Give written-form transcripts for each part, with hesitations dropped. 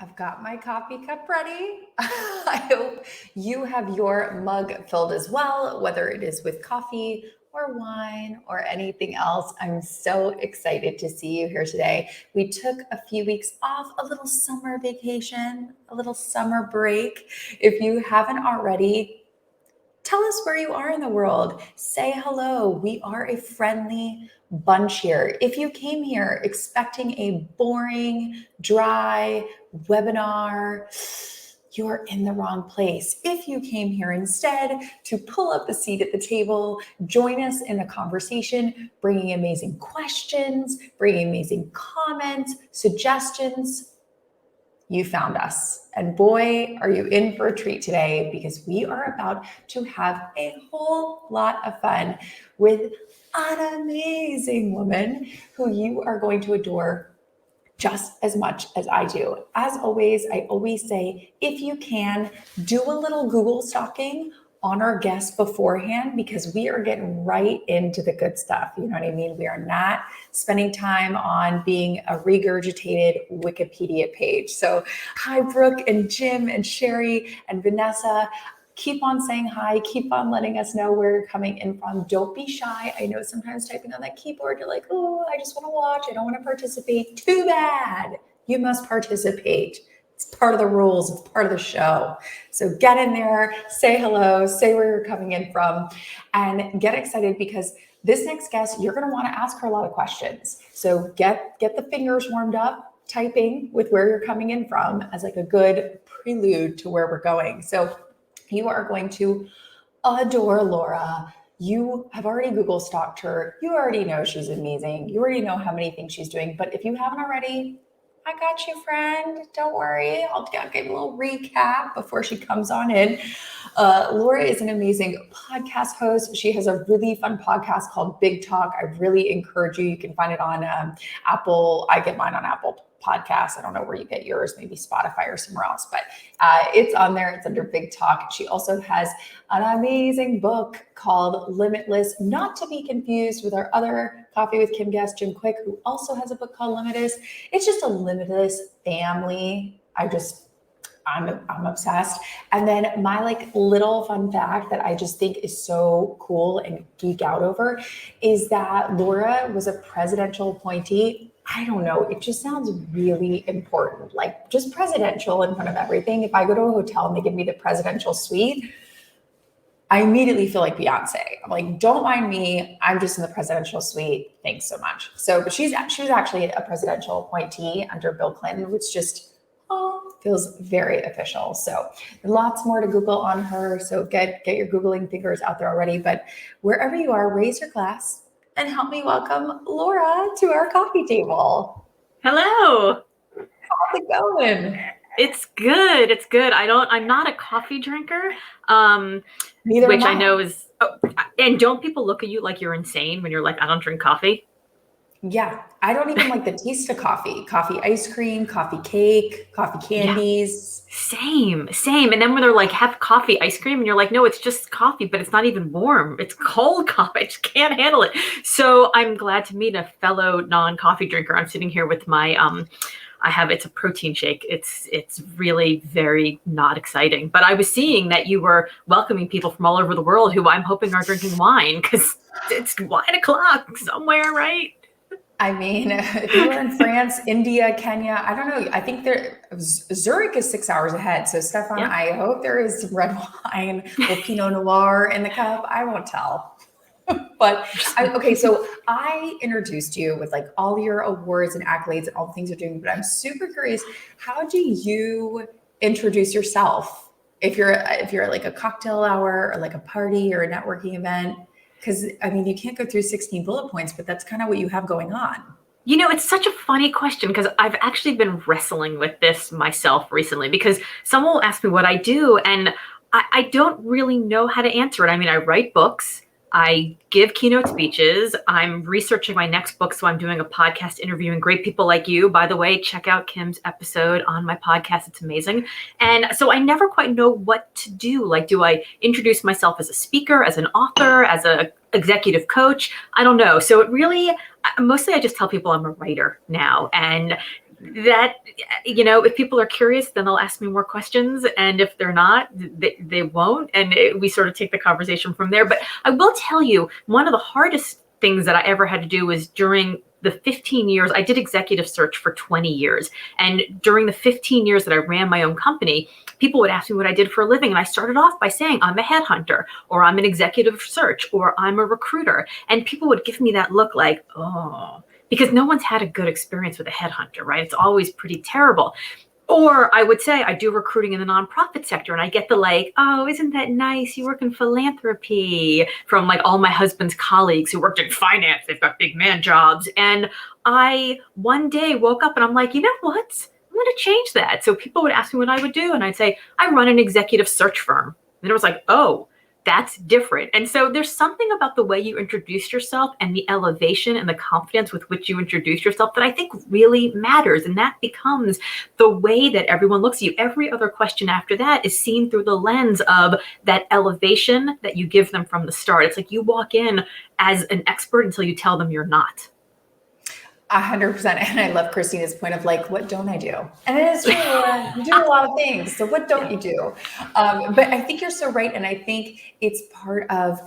I've got my coffee cup ready. I hope you have your mug filled as well, whether it is with coffee or wine or anything else. I'm so excited to see you here today. We took a few weeks off, a little summer vacation, a little summer break. If you haven't already, tell us where you are in the world. Say hello. We are a friendly bunch here. If you came here expecting a boring, dry webinar, you're in the wrong place. If you came here instead to pull up a seat at the table, join us in the conversation, bringing amazing questions, bringing amazing comments, suggestions, you found us. And boy, are you in for a treat today, because we are about to have a whole lot of fun with an amazing woman who you are going to adore just as much as I do. As always, I always say, if you can, do a little Google stalking on our guests beforehand, because we are getting right into the good stuff. You know what I mean? We are not spending time on being a regurgitated Wikipedia page. So hi, Brooke and Jim and Sherry and Vanessa. Keep on saying hi. Keep on letting us know where you're coming in from. Don't be shy. I know sometimes typing on that keyboard, you're like, oh, I just want to watch. I don't want to participate. Too bad. You must participate. It's part of the rules. It's part of the show. So get in there, say hello, say where you're coming in from, and get excited, because this next guest, you're going to want to ask her a lot of questions. So get the fingers warmed up, typing with where you're coming in from as like a good prelude to where we're going. So you are going to adore Laura. You have already Google stalked her. You already know she's amazing. You already know how many things she's doing. But if you haven't already, I got you, friend. Don't worry. I'll give a little recap before she comes on in. Laura is an amazing podcast host. She has a really fun podcast called Big Talk. I really encourage you. You can find it on Apple. I get mine on Apple Podcasts. I don't know where you get yours, maybe Spotify or somewhere else, but it's on there. It's under Big Talk. She also has an amazing book called Limitless, not to be confused with our other Coffee with Kim guest, Jim Quick, who also has a book called Limitless. It's just a limitless family. I'm obsessed. And then my like little fun fact that I just think is so cool and geek out over is that Laura was a presidential appointee. I don't know. It just sounds really important, like just presidential in front of everything. If I go to a hotel and they give me the presidential suite, I immediately feel like Beyonce. I'm like, don't mind me. I'm just in the presidential suite. Thanks so much. So, but she was actually a presidential appointee under Bill Clinton, which just feels very official. So lots more to Google on her. So get your Googling fingers out there already. But wherever you are, raise your glass and help me welcome Laura to our coffee table. Hello. How's it going? It's good. It's good. I'm not a coffee drinker. Neither which am I. I know is, and don't people look at you like you're insane when you're like, I don't drink coffee? Yeah. I don't even like the taste of coffee. Coffee ice cream, coffee cake, coffee candies. Yeah. Same. And then when they're like, have coffee ice cream, and you're like, no, it's just coffee, but it's not even warm. It's cold coffee. I just can't handle it. So I'm glad to meet a fellow non-coffee drinker. I'm sitting here with my, it's a protein shake. It's really very not exciting. But I was seeing that you were welcoming people from all over the world who I'm hoping are drinking wine, because it's wine o'clock somewhere, right? I mean, if you were in France, India, Kenya, I don't know. I think Zurich is 6 hours ahead. So Stefan, yeah. I hope there is some red wine or Pinot Noir in the cup. I won't tell. But okay, so I introduced you with like all your awards and accolades and all the things you're doing, but I'm super curious, how do you introduce yourself if you're like a cocktail hour or like a party or a networking event? Because I mean, you can't go through 16 bullet points, but that's kind of what you have going on. You know, it's such a funny question, because I've actually been wrestling with this myself recently, because someone will ask me what I do, and I don't really know how to answer it. I mean, I write books. I give keynote speeches. I'm researching my next book, so I'm doing a podcast interviewing great people like you. By the way, check out Kim's episode on my podcast. It's amazing. And so I never quite know what to do. Like, do I introduce myself as a speaker, as an author, as an executive coach? I don't know. So it really, mostly I just tell people I'm a writer now. And that, if people are curious, then they'll ask me more questions. And if they're not, they won't. And we sort of take the conversation from there. But I will tell you, one of the hardest things that I ever had to do was during the 15 years, I did executive search for 20 years. And during the 15 years that I ran my own company, people would ask me what I did for a living. And I started off by saying, I'm a headhunter, or I'm an executive search, or I'm a recruiter. And people would give me that look like, oh, because no one's had a good experience with a headhunter, right? It's always pretty terrible. Or I would say I do recruiting in the nonprofit sector, and I get the like, oh, isn't that nice? You work in philanthropy, from like all my husband's colleagues who worked in finance. They've got big man jobs. And I one day woke up and I'm like, you know what? I'm going to change that. So people would ask me what I would do, and I'd say, I run an executive search firm. And it was like, oh, that's different. And so there's something about the way you introduce yourself and the elevation and the confidence with which you introduce yourself that I think really matters. And that becomes the way that everyone looks at you. Every other question after that is seen through the lens of that elevation that you give them from the start. It's like you walk in as an expert until you tell them you're not. 100%. And I love Christina's point of like, what don't I do? And it is true. You do a lot of things. So what don't you do? But I think you're so right. And I think it's part of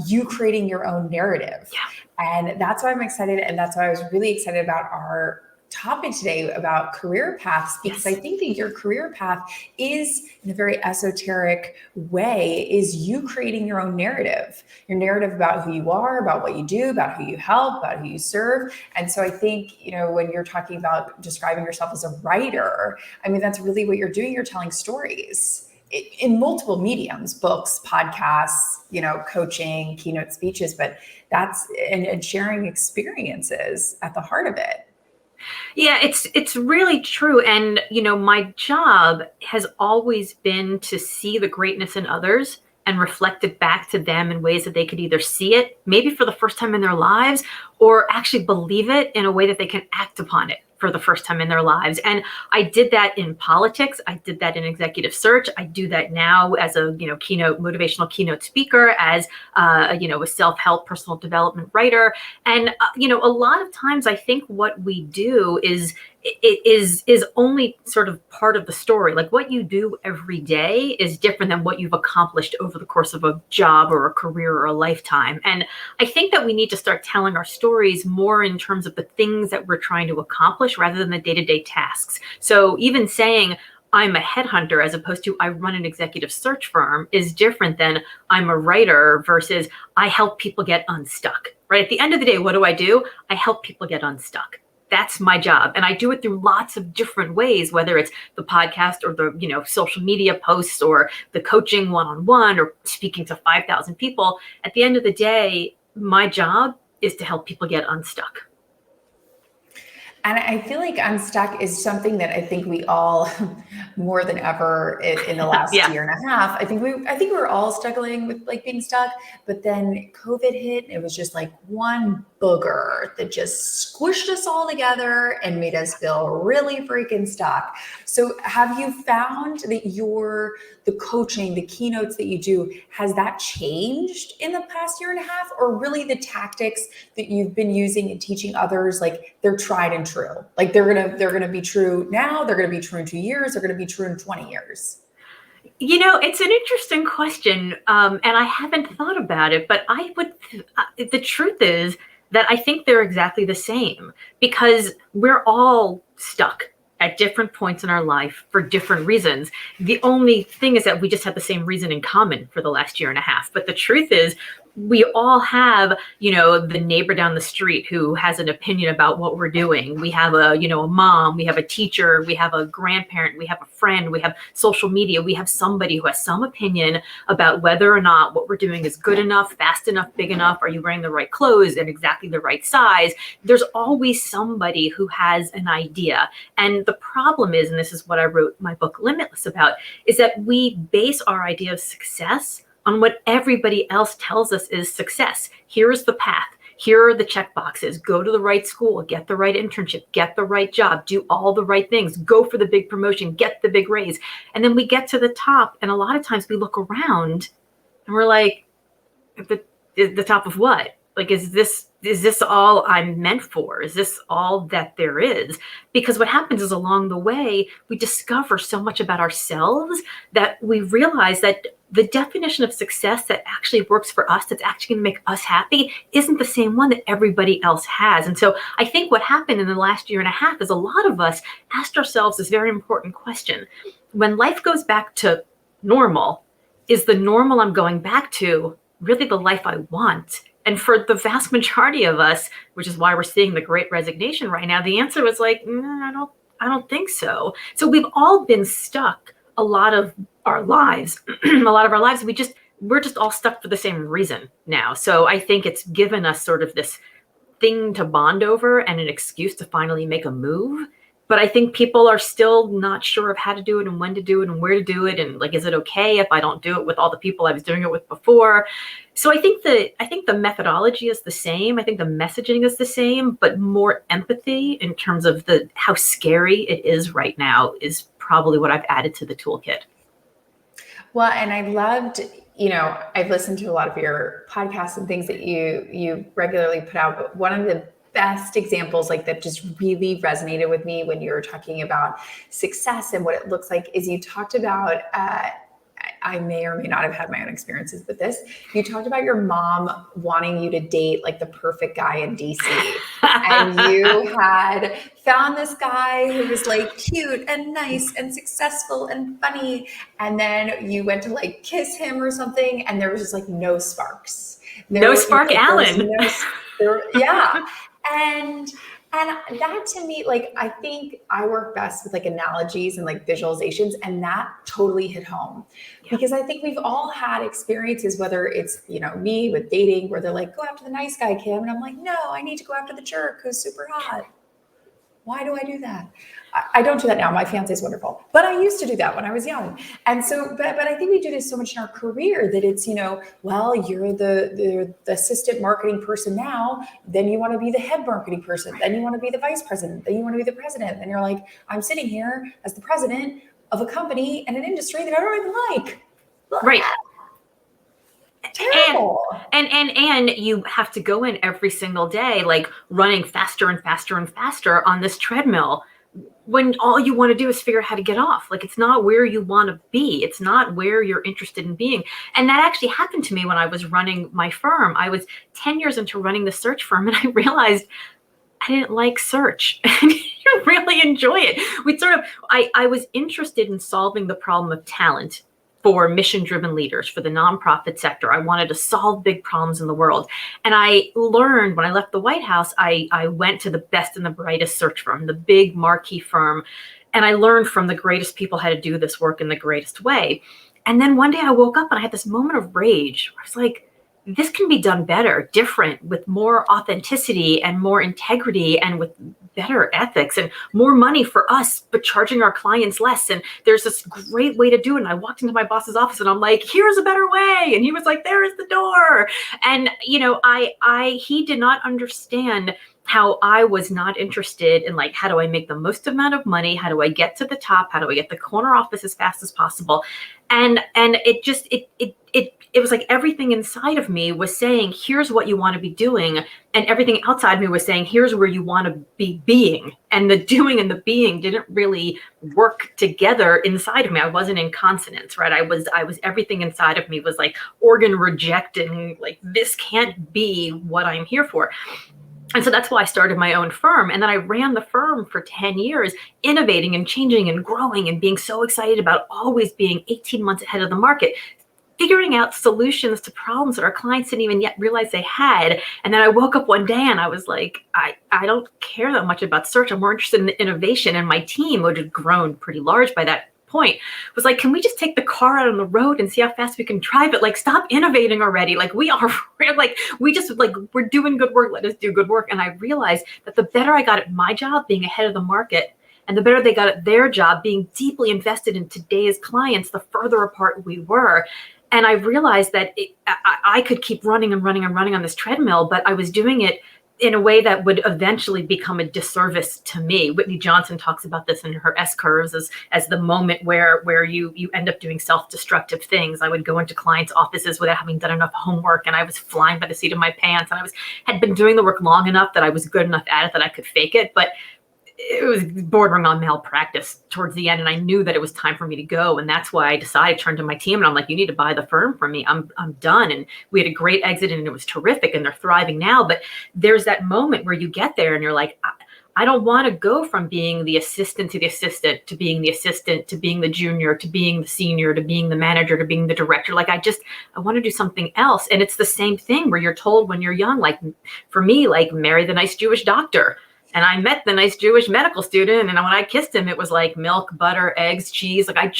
you creating your own narrative. Yeah. And that's why I'm excited. And that's why I was really excited about our topic today about career paths, because I think that your career path is, in a very esoteric way, is you creating your own narrative, your narrative about who you are, about what you do, about who you help, about who you serve. And so I think, when you're talking about describing yourself as a writer, I mean, that's really what you're doing. You're telling stories in multiple mediums, books, podcasts, coaching, keynote speeches, but that's, and sharing experiences at the heart of it. Yeah, it's really true. And, my job has always been to see the greatness in others and reflect it back to them in ways that they could either see it, maybe for the first time in their lives, or actually believe it in a way that they can act upon it for the first time in their lives. And I did that in politics. I did that in executive search. I do that now as a, motivational keynote speaker, as, a self-help personal development writer. And, a lot of times I think what we do is only sort of part of the story. Like what you do every day is different than what you've accomplished over the course of a job or a career or a lifetime. And I think that we need to start telling our stories more in terms of the things that we're trying to accomplish rather than the day-to-day tasks. So even saying I'm a headhunter as opposed to I run an executive search firm is different than I'm a writer versus I help people get unstuck, right? At the end of the day, what do? I help people get unstuck. That's my job. And I do it through lots of different ways, whether it's the podcast or the, social media posts or the coaching one-on-one or speaking to 5,000 people. At the end of the day, my job is to help people get unstuck. And I feel like unstuck is something that I think we all, more than ever in the last year and a half, I think we're all struggling with like being stuck. But then COVID hit, and it was just like one booger that just squished us all together and made us feel really freaking stuck. So have you found that the coaching, the keynotes that you do, has that changed in the past year and a half, or really the tactics that you've been using and teaching others, like they're tried and true? Like they're going to be true now, they're going to be true in 2 years, they're going to be true in 20 years. It's an interesting question. And I haven't thought about it, but the truth is that I think they're exactly the same, because we're all stuck at different points in our life for different reasons. The only thing is that we just have the same reason in common for the last year and a half. But the truth is, we all have, the neighbor down the street who has an opinion about what we're doing. We have a mom, we have a teacher, we have a grandparent, we have a friend, we have social media, we have somebody who has some opinion about whether or not what we're doing is good enough, fast enough, big enough, are you wearing the right clothes and exactly the right size? There's always somebody who has an idea. And the problem is, and this is what I wrote my book Limitless about, is that we base our idea of success on what everybody else tells us is success. Here is the path. Here are the check boxes. Go to the right school, get the right internship, get the right job, do all the right things, go for the big promotion, get the big raise. And then we get to the top, and a lot of times we look around and we're like, the top of what? Like, is this all I'm meant for? Is this all that there is? Because what happens is along the way, we discover so much about ourselves that we realize that the definition of success that actually works for us, that's actually going to make us happy, isn't the same one that everybody else has. And so I think what happened in the last year and a half is a lot of us asked ourselves this very important question. When life goes back to normal, is the normal I'm going back to really the life I want? And for the vast majority of us, which is why we're seeing the Great Resignation right now, the answer was like, I don't think so. So we've all been stuck a lot of our lives. A lot of our lives, we're just all stuck for the same reason now. So I think it's given us sort of this thing to bond over and an excuse to finally make a move. But I think people are still not sure of how to do it and when to do it and where to do it. And like, is it okay if I don't do it with all the people I was doing it with before? So I think the methodology is the same. I think the messaging is the same, but more empathy in terms of how scary it is right now is probably what I've added to the toolkit. Well, and I loved, I've listened to a lot of your podcasts and things that you regularly put out, but one of the best examples like that just really resonated with me when you were talking about success and what it looks like is you talked about, I may or may not have had my own experiences with this. You talked about your mom wanting you to date like the perfect guy in DC. And you had found this guy who was like cute and nice and successful and funny. And then you went to like kiss him or something. And there was just like no sparks. No spark, Alan. Yeah. And that to me, like, I think I work best with like analogies and like visualizations, and that totally hit home. Yeah. Because I think we've all had experiences, whether it's, me with dating where they're like, go after the nice guy, Kim. And I'm like, no, I need to go after the jerk who's super hot. Why do I do that? I don't do that now. My fiance is wonderful, but I used to do that when I was young. And so, but I think we do this so much in our career that it's, well, you're the assistant marketing person now, then you want to be the head marketing person, then you want to be the vice president, then you want to be the president. And you're like, I'm sitting here as the president of a company and an industry that I don't even like. Right. Terrible. And you have to go in every single day, like running faster and faster and faster on this treadmill when all you want to do is figure out how to get off. Like, it's not where you want to be. It's not where you're interested in being. And that actually happened to me when I was running my firm. I was 10 years into running the search firm, and I realized I didn't like search. You really enjoy it. I was interested in solving the problem of talent for mission-driven leaders, for the nonprofit sector. I wanted to solve big problems in the world. And I learned when I left the White House, I went to the best and the brightest search firm, the big marquee firm. And I learned from the greatest people how to do this work in the greatest way. And then one day I woke up and I had this moment of rage. I was like, this can be done better, different, with more authenticity and more integrity and with better ethics and more money for us, but charging our clients less. And there's this great way to do it. And I walked into my boss's office and I'm like, here's a better way. And he was like, there is the door. And, he did not understand how I was not interested in like, how do I make the most amount of money? How do I get to the top? How do I get the corner office as fast as possible? And it was like everything inside of me was saying, here's what you want to be doing. And everything outside me was saying, here's where you want to be being. And the doing and the being didn't really work together inside of me. I wasn't in consonance, right? I was everything inside of me was like organ rejecting, like, this can't be what I'm here for. And so that's why I started my own firm. And then I ran the firm for 10 years, innovating and changing and growing and being so excited about always being 18 months ahead of the market, figuring out solutions to problems that our clients didn't even yet realize they had. And then I woke up one day and I was like, I don't care that much about search. I'm more interested in innovation. And my team, which had grown pretty large by that point, was like, can we just take the car out on the road and see how fast we can drive it? Like, stop innovating already. Like, we're doing good work. Let us do good work. And I realized that the better I got at my job, being ahead of the market, and the better they got at their job, being deeply invested in today's clients, the further apart we were. And I realized that I could keep running and running and running on this treadmill, but I was doing it in a way that would eventually become a disservice to me. Whitney Johnson talks about this in her S curves as the moment where you end up doing self-destructive things. I would go into clients' offices without having done enough homework, and I was flying by the seat of my pants, and had been doing the work long enough that I was good enough at it that I could fake it, but it was bordering on malpractice towards the end, and I knew that it was time for me to go. And that's why I decided, turned to my team, and I'm like, you need to buy the firm from me. I'm done. And we had a great exit, and it was terrific, and they're thriving now. But there's that moment where you get there and you're like, I don't want to go from being the assistant to the assistant to being the assistant to being the junior to being the senior to being the manager to being the director. Like, I want to do something else. And it's the same thing where you're told when you're young, like for me, like, marry the nice Jewish doctor. And I met the nice Jewish medical student, and when I kissed him, it was like milk, butter, eggs, cheese. Like,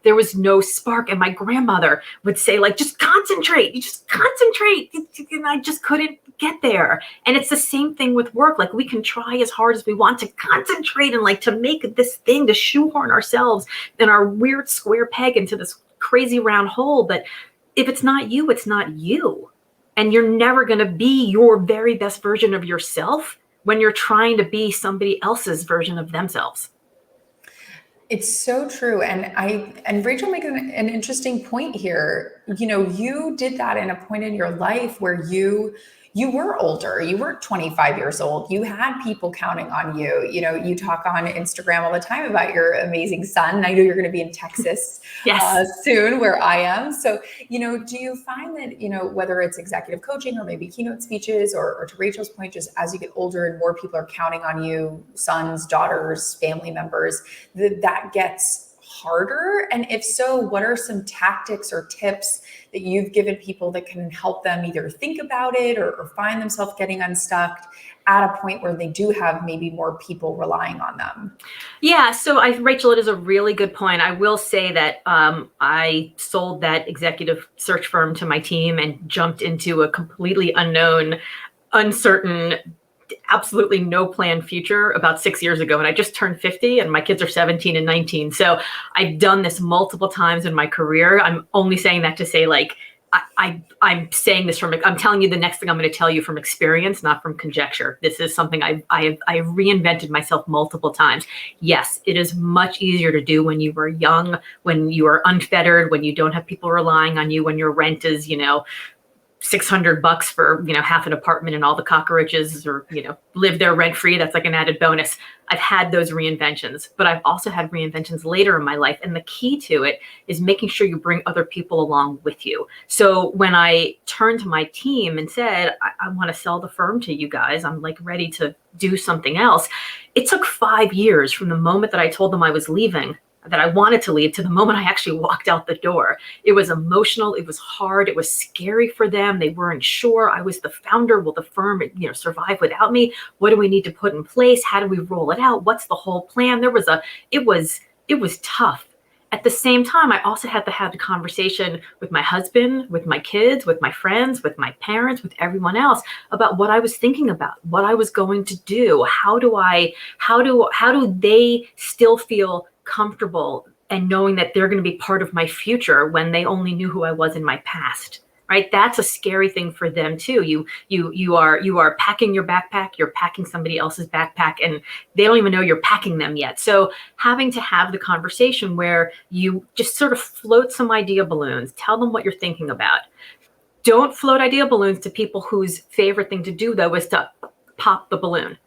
there was no spark. And my grandmother would say, like, just concentrate. You just concentrate. And I just couldn't get there. And it's the same thing with work. Like, we can try as hard as we want to concentrate and like to make this thing, to shoehorn ourselves in our weird square peg into this crazy round hole. But if it's not you, it's not you. And you're never going to be your very best version of yourself when you're trying to be somebody else's version of themselves. It's so true. And Rachel makes an interesting point here. You know, you did that in a point in your life where you were older. You weren't 25 years old. You had people counting on you. You know, you talk on Instagram all the time about your amazing son. I know you're going to be in Texas Yes. soon, where I am. So, you know, do you find that, you know, whether it's executive coaching or maybe keynote speeches, or to Rachel's point, just as you get older and more people are counting on you, sons, daughters, family members, that gets harder? And if so, what are some tactics or tips that you've given people that can help them either think about it or find themselves getting unstuck at a point where they do have maybe more people relying on them? Yeah, so Rachel, it is a really good point. I will say that I sold that executive search firm to my team and jumped into a completely unknown, uncertain, absolutely no planned future about 6 years ago. And I just turned 50 and my kids are 17 and 19. So I've done this multiple times in my career. I'm only saying that to say, like, I'm saying this I'm telling you the next thing I'm going to tell you from experience, not from conjecture. This is something I reinvented myself multiple times. Yes, it is much easier to do when you were young, when you are unfettered, when you don't have people relying on you, when your rent is, $600 for, half an apartment and all the cockroaches, or, live there rent free. That's like an added bonus. I've had those reinventions, but I've also had reinventions later in my life. And the key to it is making sure you bring other people along with you. So when I turned to my team and said, I want to sell the firm to you guys, I'm like ready to do something else. It took 5 years from the moment that I told them I was leaving, that I wanted to leave, to the moment I actually walked out the door. It was emotional. It was hard. It was scary for them. They weren't sure. I was the founder. Will the firm, survive without me? What do we need to put in place? How do we roll it out? What's the whole plan? It was tough. At the same time, I also had to have the conversation with my husband, with my kids, with my friends, with my parents, with everyone else about what I was thinking about, what I was going to do. How do they still feel comfortable and knowing that they're going to be part of my future when they only knew who I was in my past, right? That's a scary thing for them too. You are packing your backpack, you're packing somebody else's backpack, and they don't even know you're packing them yet. So having to have the conversation where you just sort of float some idea balloons, tell them what you're thinking about. Don't float idea balloons to people whose favorite thing to do, though, is to pop the balloon.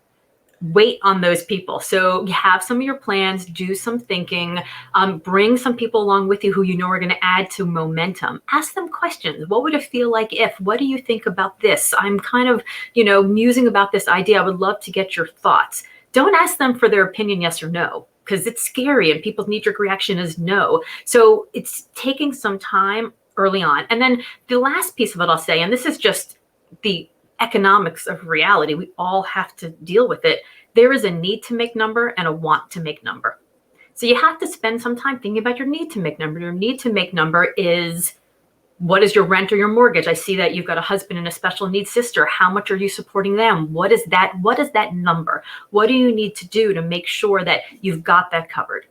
Wait on those people. So you have some of your plans, do some thinking, bring some people along with you who you know are going to add to momentum. Ask them questions. What would it feel like if? What do you think about this? I'm kind of, musing about this idea. I would love to get your thoughts. Don't ask them for their opinion, yes or no, because it's scary and people's knee-jerk reaction is no. So it's taking some time early on. And then the last piece of it I'll say, and this is just the economics of reality, we all have to deal with it. There is a need to make number and a want to make number. So you have to spend some time thinking about your need to make number. Your need to make number is, what is your rent or your mortgage? I see that you've got a husband and a special needs sister. How much are you supporting them? What is that number? What do you need to do to make sure that you've got that covered?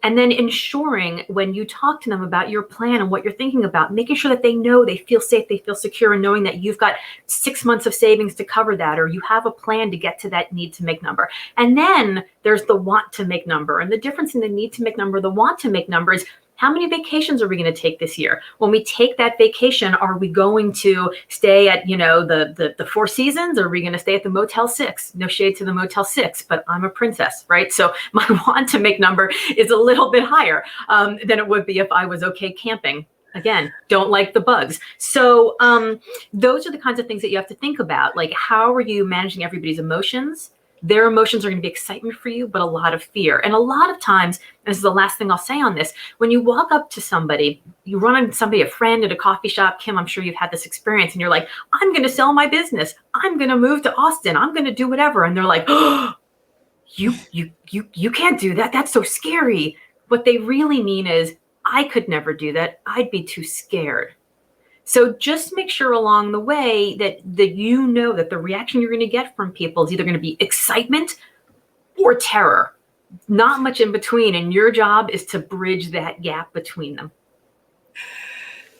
And then ensuring when you talk to them about your plan and what you're thinking about, making sure that they know, they feel safe, they feel secure, and knowing that you've got 6 months of savings to cover that, or you have a plan to get to that need to make number. And then there's the want to make number. And the difference in the need to make number, the want to make number is, how many vacations are we going to take this year? When we take that vacation, are we going to stay at, the Four Seasons, or are we going to stay at the Motel 6? No shade to the Motel 6, but I'm a princess, right? So my want to make number is a little bit higher than it would be if I was okay camping. Again, don't like the bugs. So those are the kinds of things that you have to think about. Like, how are you managing everybody's emotions? Their emotions are going to be excitement for you, but a lot of fear. And a lot of times, this is the last thing I'll say on this, when you walk up to somebody, you run into somebody, a friend at a coffee shop, Kim, I'm sure you've had this experience, and you're like, I'm going to sell my business. I'm going to move to Austin. I'm going to do whatever. And they're like, oh, you can't do that. That's so scary. What they really mean is, I could never do that. I'd be too scared. So just make sure along the way that you know that the reaction you're going to get from people is either going to be excitement or terror. Not much in between. And your job is to bridge that gap between them.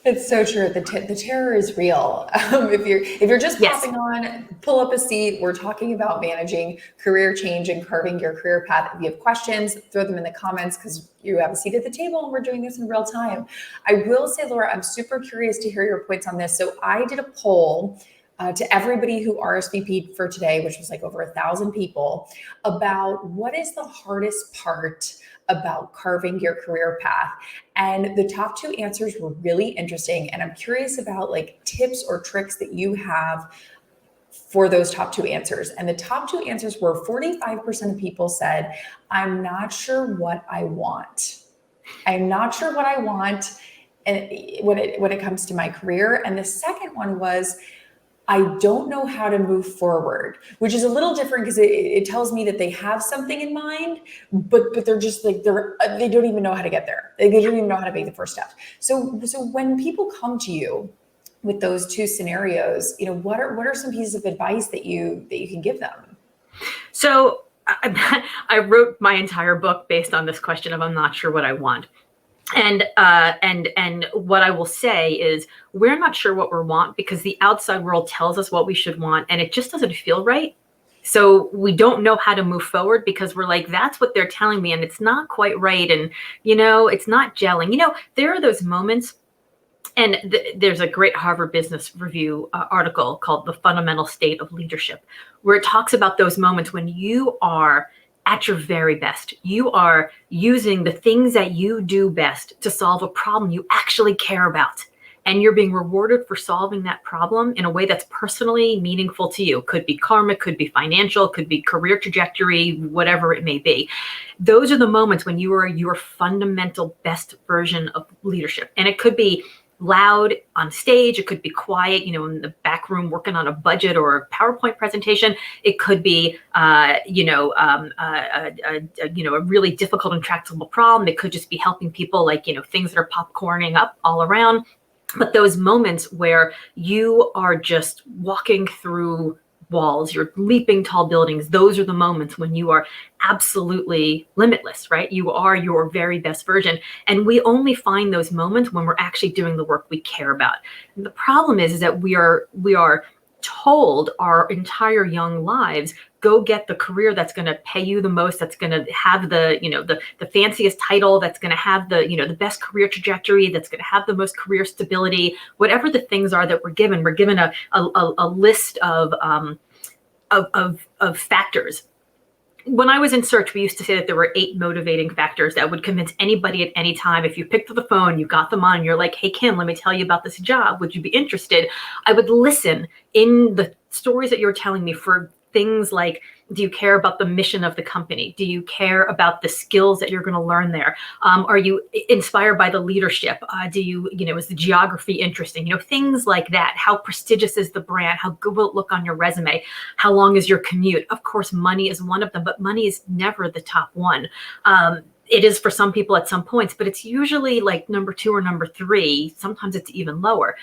It's so true. The terror is real. If you're just popping on, pull up a seat. We're talking about managing career change and carving your career path. If you have questions, throw them in the comments, because you have a seat at the table and we're doing this in real time. I will say, Laura, I'm super curious to hear your points on this. So I did a poll to everybody who RSVP'd for today, which was like over 1,000 people, about what is the hardest part about carving your career path. And the top 2 answers were really interesting. And I'm curious about like tips or tricks that you have for those top 2 answers. And the top 2 answers were 45% of people said, I'm not sure what I want. I'm not sure what I want and when it comes to my career. And the second one was, I don't know how to move forward, which is a little different, because it tells me that they have something in mind, but they're just like, they don't even know how to get there. They don't even know how to make the first step. So when people come to you with those 2 scenarios, what are some pieces of advice that you can give them? So I wrote my entire book based on this question of, I'm not sure what I want. And what I will say is, we're not sure what we want because the outside world tells us what we should want, and it just doesn't feel right. So we don't know how to move forward because we're like, that's what they're telling me, and it's not quite right. And, it's not gelling. There are those moments, and there's a great Harvard Business Review article called The Fundamental State of Leadership, where it talks about those moments when you are at your very best. You are using the things that you do best to solve a problem you actually care about. And you're being rewarded for solving that problem in a way that's personally meaningful to you. Could be karma, could be financial, could be career trajectory, whatever it may be. Those are the moments when you are your fundamental best version of leadership. And it could be loud on stage. It could be quiet, in the back room working on a budget or a PowerPoint presentation. It could be, a really difficult, intractable problem. It could just be helping people, like, things that are popcorning up all around. But those moments where you are just walking through walls, you're leaping tall buildings, those are the moments when you are absolutely limitless, right? You are your very best version. And we only find those moments when we're actually doing the work we care about. And the problem is that we are told our entire young lives, go get the career that's going to pay you the most, that's going to have the fanciest title, that's going to have the best career trajectory, that's going to have the most career stability. Whatever the things are that we're given a list of factors. When I was in search, we used to say that there were 8 motivating factors that would convince anybody at any time. If you picked up the phone, you got them on, and you're like, hey, Kim, let me tell you about this job. Would you be interested? I would listen in the stories that you're telling me for things like, do you care about the mission of the company? Do you care about the skills that you're going to learn there? Are you inspired by the leadership? Is the geography interesting? Things like that. How prestigious is the brand? How good will it look on your resume? How long is your commute? Of course, money is one of them, but money is never the top one. It is for some people at some points, but it's usually like number 2 or number 3. Sometimes it's even lower.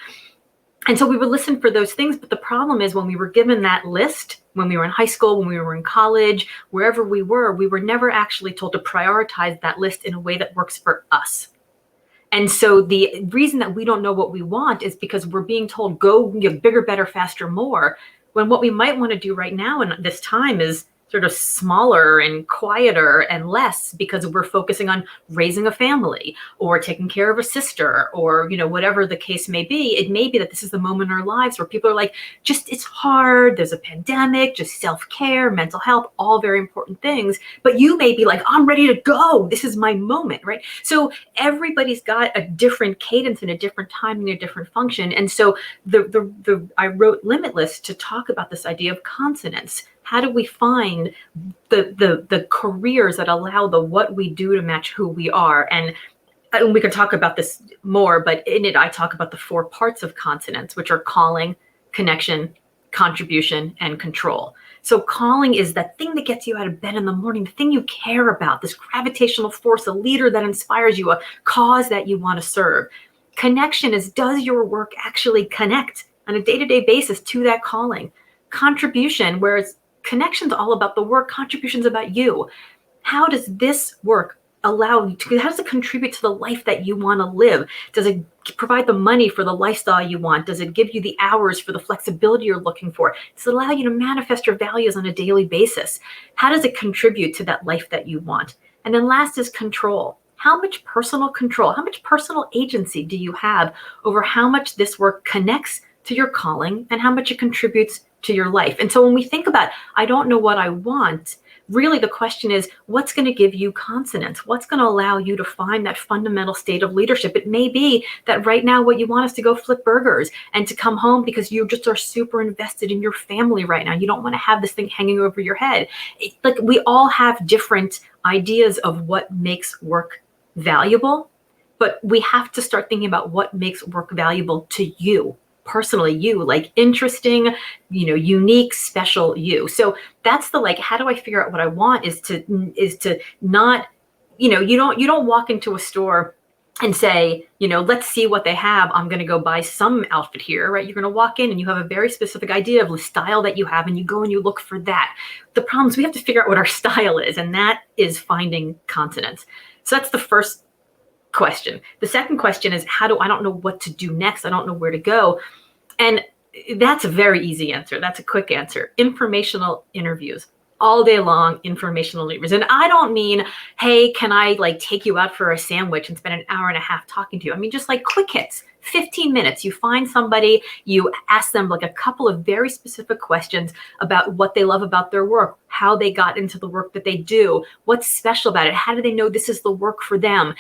And so we would listen for those things. But the problem is when we were given that list, when we were in high school, when we were in college, wherever we were never actually told to prioritize that list in a way that works for us. And so the reason that we don't know what we want is because we're being told, go bigger, better, faster, more, when what we might want to do right now in this time is sort of smaller and quieter and less, because we're focusing on raising a family or taking care of a sister or, whatever the case may be. It may be that this is the moment in our lives where people are like, just, it's hard. There's a pandemic, just self-care, mental health, all very important things. But you may be like, I'm ready to go. This is my moment, right? So everybody's got a different cadence and a different timing, a different function. And so I wrote Limitless to talk about this idea of consonance. How do we find the careers that allow the what we do to match who we are? And we can talk about this more, but in it, I talk about the 4 parts of consonance, which are calling, connection, contribution, and control. So calling is that thing that gets you out of bed in the morning, the thing you care about, this gravitational force, a leader that inspires you, a cause that you want to serve. Connection is, does your work actually connect on a day-to-day basis to that calling? Contribution, whereas connection's all about the work, contribution's about you. How does this work allow you to, how does it contribute to the life that you want to live? Does it provide the money for the lifestyle you want? Does it give you the hours for the flexibility you're looking for? Does it allow you to manifest your values on a daily basis? How does it contribute to that life that you want? And then last is control. How much personal control, how much personal agency do you have over how much this work connects to your calling and how much it contributes to your life? And so when we think about, I don't know what I want, really the question is, what's going to give you consonance? What's going to allow you to find that fundamental state of leadership? It may be that right now what you want is to go flip burgers and to come home because you just are super invested in your family right now. You don't want to have this thing hanging over your head. Like, we all have different ideas of what makes work valuable, but we have to start thinking about what makes work valuable to you. Personally, you, like interesting, unique, special you. So that's the, like, how do I figure out what I want is to not, you don't walk into a store and say, let's see what they have. I'm going to go buy some outfit here, right? You're going to walk in and you have a very specific idea of the style that you have, and you go and you look for that. The problem is we have to figure out what our style is, and that is finding consonance. So that's the first question. The second question is, I don't know what to do next. I don't know where to go. And that's a very easy answer. That's a quick answer. Informational interviews. All day long, informational interviews. And I don't mean, hey, can I take you out for a sandwich and spend an hour and a half talking to you? I mean, just quick hits, 15 minutes. You find somebody, you ask them a couple of very specific questions about what they love about their work, how they got into the work that they do, what's special about it, how do they know this is the work for them.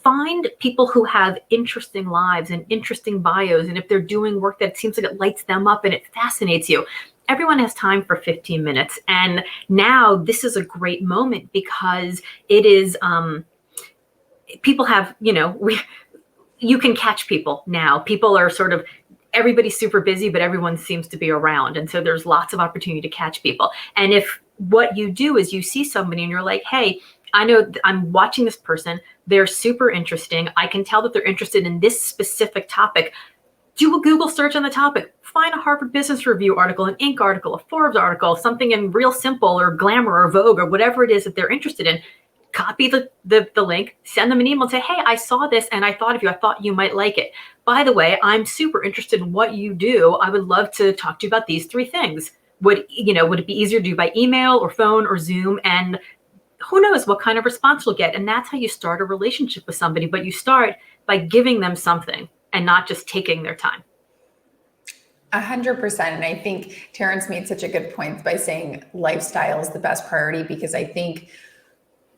Find people who have interesting lives and interesting bios, and if they're doing work that seems like it lights them up and it fascinates you. Everyone has time for 15 minutes. And now this is a great moment because it is, people have, you can catch people now. People are everybody's super busy, but everyone seems to be around. And so there's lots of opportunity to catch people. And if what you do is you see somebody and you're like, hey, I know I'm watching this person. They're super interesting. I can tell that they're interested in this specific topic. Do a Google search on the topic. Find a Harvard Business Review article, an Inc. article, a Forbes article, something in Real Simple or Glamour or Vogue or whatever it is that they're interested in. Copy the link, send them an email and say, hey, I saw this and I thought of you. I thought you might like it. By the way, I'm super interested in what you do. I would love to talk to you about these 3 things. Would it be easier to do by email or phone or Zoom? And who knows what kind of response you'll get. And that's how you start a relationship with somebody. But you start by giving them something and not just taking their time. 100%. And I think Terrence made such a good point by saying lifestyle is the best priority, because I think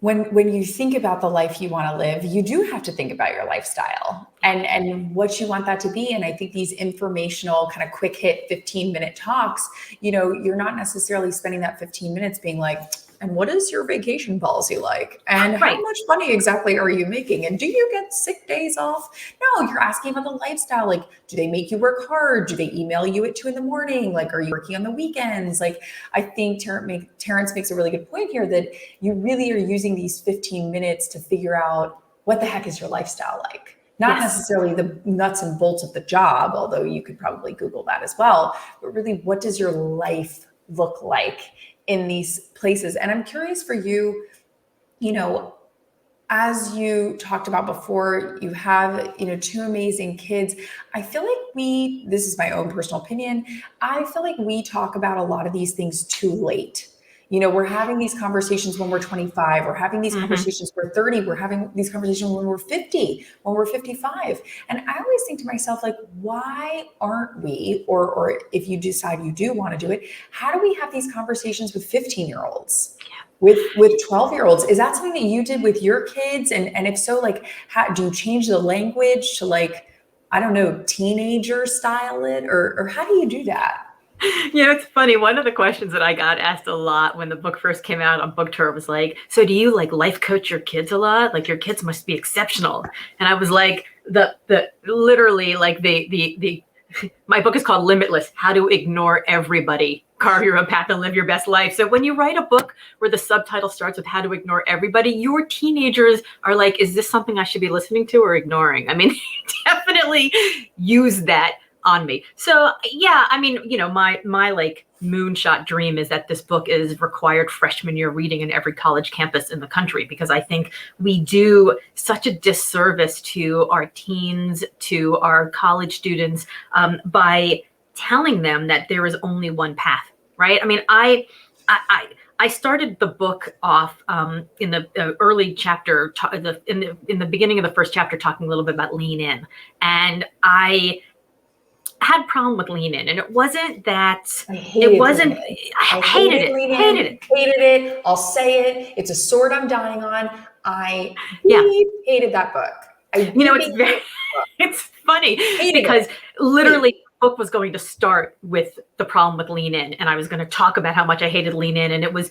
when you think about the life you want to live, you do have to think about your lifestyle and what you want that to be. And I think these informational kind of quick hit 15-minute talks, you're not necessarily spending that 15 minutes being like, and what is your vacation policy like? And how much money exactly are you making? And do you get sick days off? No, you're asking about the lifestyle. Like, do they make you work hard? Do they email you at 2 a.m? Are you working on the weekends? I think Terrence makes a really good point here that you really are using these 15 minutes to figure out what the heck is your lifestyle like. Not Yes. necessarily the nuts and bolts of the job, although you could probably Google that as well, but really, what does your life look like in these places? And I'm curious for you, you know, as you talked about before, you have, two amazing kids. I feel like this is my own personal opinion, I feel like we talk about a lot of these things too late. We're having these conversations when we're 25, we're having these Hmm. conversations when we're 30, we're having these conversations when we're 50, when we're 55. And I always think to myself, like, why aren't we, or if you decide you do want to do it, how do we have these conversations with 15-year-olds? With 12-year-olds? Is that something that you did with your kids? And if so, like, how do you change the language to, like, I don't know, teenager style it, or how do you do that? It's funny. One of the questions that I got asked a lot when the book first came out on book tour was like, so do you like life coach your kids a lot? Like your kids must be exceptional. And I was like, the literally like the my book is called Limitless: How to Ignore Everybody, Carve Your Own Path and Live Your Best Life. So when you write a book where the subtitle starts with how to ignore everybody, your teenagers are like, is this something I should be listening to or ignoring? I mean, definitely use that on me. So yeah, I mean, my like moonshot dream is that this book is required freshman year reading in every college campus in the country, because I think we do such a disservice to our teens, to our college students, by telling them that there is only one path, right? I mean, I started the book off in the early chapter, in the beginning of the first chapter, talking a little bit about lean in, and I had a problem with lean in, and it wasn't that I it hated wasn't lean in. I I hated hated it, lean hated in, it. hated it. I'll say it. It's a sword I'm dying on. I Yeah, hated that book. I it's hated very that book. it's funny Hated because it. literally Wait. the book was going to start with the problem with lean in, and I was going to talk about how much I hated lean in, and it was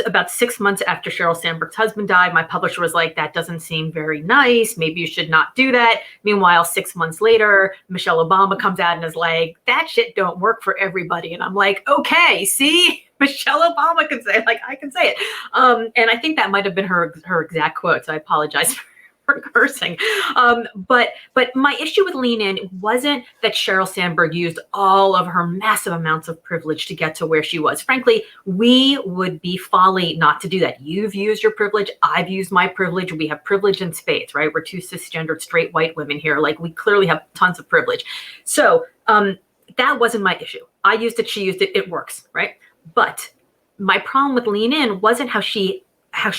about 6 months after Sheryl Sandberg's husband died. My publisher was like, that doesn't seem very nice, maybe you should not do that. Meanwhile, 6 months later, Michelle Obama comes out and is like, that shit don't work for everybody. And I'm like, okay, see, Michelle Obama can say it, like I can say it. And I think that might have been her exact quote, so I apologize for cursing. But my issue with Lean In wasn't that Sheryl Sandberg used all of her massive amounts of privilege to get to where she was. Frankly, we would be folly not to do that. You've used your privilege. I've used my privilege. We have privilege in spades, right? We're two cisgendered straight white women here. Like, we clearly have tons of privilege. So that wasn't my issue. I used it. She used it. It works, right? But my problem with Lean In wasn't how she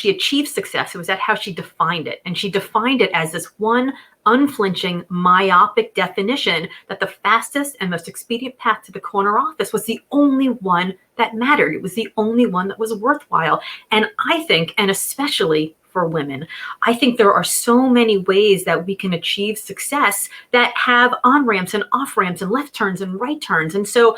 achieved success. It was at how she defined it. And she defined it as this one unflinching, myopic definition that the fastest and most expedient path to the corner office was the only one that mattered. It was the only one that was worthwhile. And I think, and especially for women, I think there are so many ways that we can achieve success that have on ramps and off ramps and left turns and right turns. And so,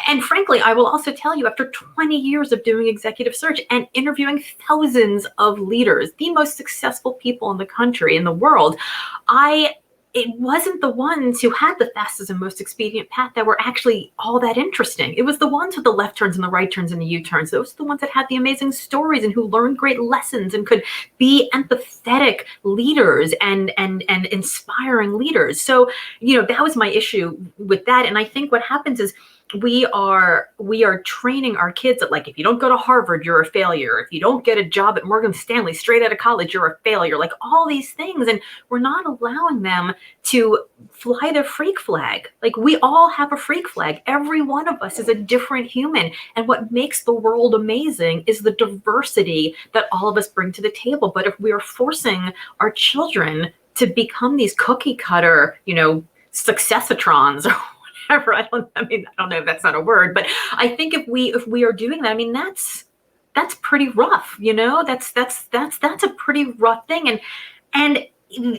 and frankly, I will also tell you, after 20 years of doing executive search and interviewing thousands of leaders, the most successful people in the country, in the world, it wasn't the ones who had the fastest and most expedient path that were actually all that interesting. It was the ones with the left turns and the right turns and the U-turns. Those are the ones that had the amazing stories and who learned great lessons and could be empathetic leaders and inspiring leaders. So, that was my issue with that. And I think what happens is we are training our kids that, like, if you don't go to Harvard, you're a failure. If you don't get a job at Morgan Stanley straight out of college, you're a failure. Like, all these things. And we're not allowing them to fly the freak flag. Like, we all have a freak flag. Every one of us is a different human. And what makes the world amazing is the diversity that all of us bring to the table. But if we are forcing our children to become these cookie cutter, successatrons or whatever, I don't know if that's not a word, but I think if we are doing that, I mean, that's pretty rough, that's a pretty rough thing. And